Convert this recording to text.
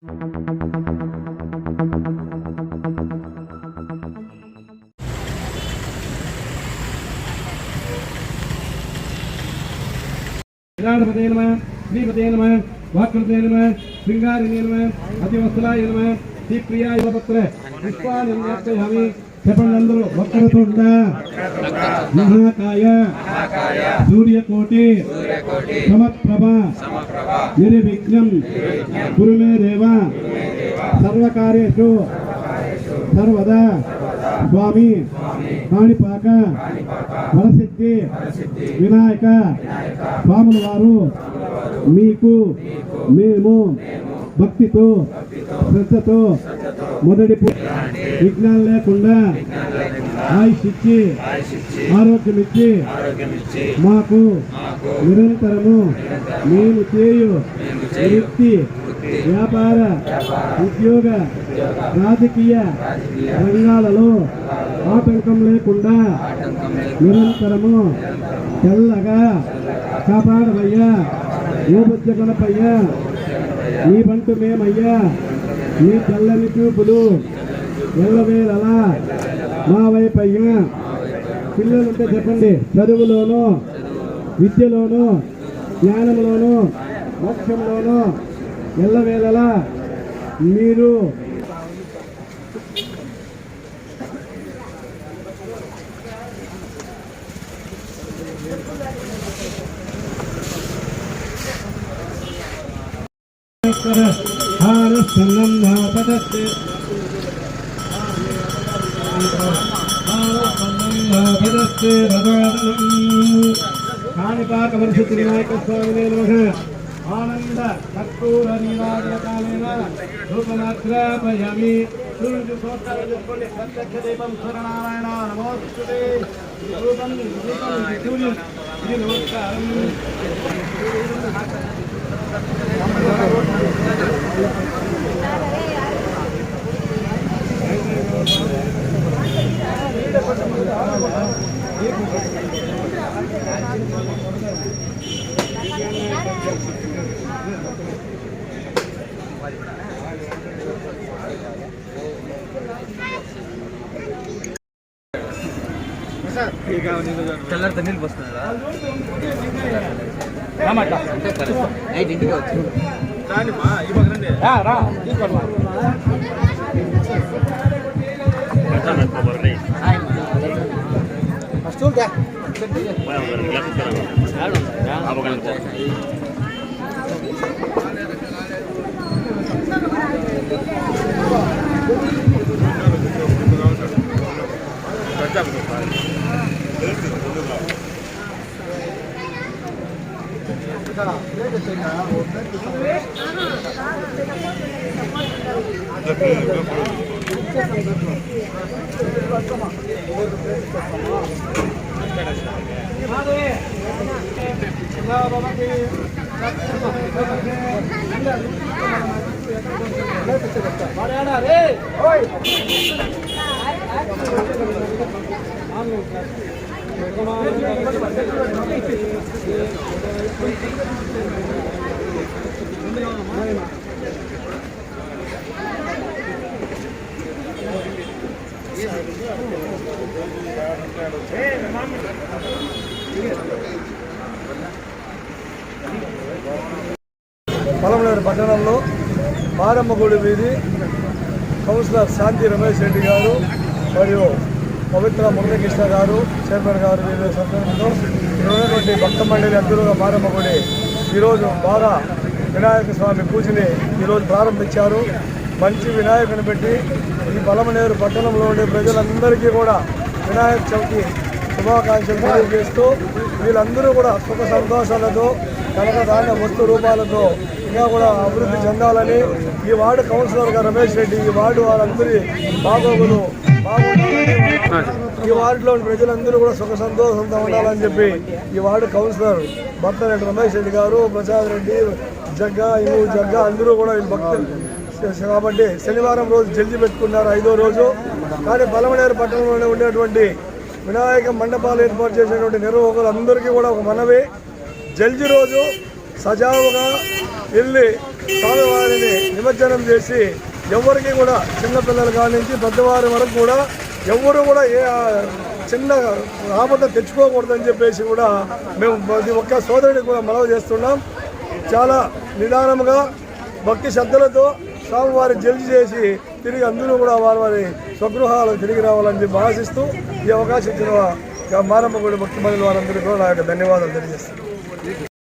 విరాటపతే నమః, శ్రీపతే నమః, వాక్ృతే నమః, శృంగారిణే నమః, అతివత్సలాయ నమః, శ్రీప్రియాయ పత్ర పుష్పాన్ని చెప్పండి అందరూ. వక్రతుండ మహాకాయ సూర్యకోటి సమప్రభ నిర్విఘ్నం కురు మే దేవ సర్వకార్యేషు సర్వదా స్వామి కాణిపాక వరసిద్ధి వినాయక స్వాముల వారు మీకు మేము భక్తితో శ్రద్ధతో మొదటి విఘ్నాలు లేకుండా ఆయుష్ ఇచ్చి ఆరోగ్యం ఇచ్చి మాకు నిరంతరము మేము చేయు వృత్తి వ్యాపార ఉద్యోగ రాజకీయ రంగాలలో ఆటంకం లేకుండా నిరంతరము తెల్లగా కాపాడమయ్యా. ఓబుద్ధ గణపయ్యా, నీ బంటు మేమయ్యా. నీ తెల్లని చూపులు ఎల్లవేళలా మా వైపయ్యా. పిల్లలుంటే చెప్పండి, చదువులోనూ విద్యలోనూ జ్ఞానంలోనూ మోక్షంలోనూ ఎల్లవేళలా మీరు కాణిపాక వరసిద్ధి వినాయక స్వామినే నమః. ఆనంద కర్పూర నీరాజకాలేన రూపమాగ్రాపయామి. సూర్యుడు సోత్రం చేసుకోండి. ప్రత్యక్ష దీపం సూర్యనారాయణ నమోస్తుతే. రూపం దీపం సూర్యం ఇది నమస్కారం. తెల్లారితే నీళ్ళు పోస్తున్నారా? నైట్ ఇంటికి వచ్చు పొలంనేరు పట్టణంలో మారమ్మగుడి వీధి కౌన్సిలర్ శాంతి రమేష్ రెడ్డి గారు మరియు పవిత్ర మురళీకృష్ణ గారు చైర్మన్ గారు వీరి సందర్భంలో ఉన్నటువంటి భక్త మండలి అందరూ మారమ్మగుడి ఈరోజు బాగా వినాయక స్వామి పూజని ఈరోజు ప్రారంభించారు. మంచి వినాయకుని పెట్టి ఈ పొలంనేరు పట్టణంలో ఉండే ప్రజలందరికీ కూడా వినాయక చవితి శుభాకాంక్షలు తెలియజేస్తూ వీళ్ళందరూ కూడా సుఖ సంతోషాలతో కనకధాన్య వస్తు రూపాలతో ఇంకా కూడా అభివృద్ధి చెందాలని ఈ వార్డు కౌన్సిలర్ గారు రమేష్ రెడ్డి ఈ వార్డు వారందరి బాగోగులు ఈ వార్డులోని ప్రజలందరూ కూడా సుఖ సంతోషంతో ఉండాలని చెప్పి ఈ వార్డు కౌన్సిలర్ భర్తరెడ్డి రమేష్ రెడ్డి గారు, ప్రసాద్ రెడ్డి, జగ్గా అందరూ కూడా వీళ్ళు భక్తులు కాబట్టి శనివారం రోజు జల్దీ పెట్టుకున్నారు 5వ రోజు. కానీ పొలంనేరు పట్టణంలోనే ఉండేటువంటి వినాయక మండపాలు ఏర్పాటు చేసినటువంటి నిర్వాహకులందరికీ కూడా ఒక మనవి, జల్దీ రోజు సజావుగా వెళ్ళి స్వామివారిని నిమజ్జనం చేసి ఎవరికి కూడా చిన్నపిల్లలు కానించి పెద్దవారి వరకు కూడా ఎవరు కూడా ఏ చిన్న ఆపద తెచ్చుకోకూడదని చెప్పేసి కూడా మేము ప్రతి ఒక్క సోదరుడికి కూడా మనవి చేస్తున్నాం. చాలా నిదానంగా భక్తి శ్రద్ధలతో స్వామివారి జల్ది చేసి తిరిగి అందరూ కూడా వారి స్వగృహాలకు తిరిగి రావాలని చెప్పి ఆశిస్తూ ఈ అవకాశం ఇచ్చిన మారమ్మ గుడి భక్తి మంది వారందరికీ కూడా నా యొక్క ధన్యవాదాలు తెలియజేస్తున్నాను.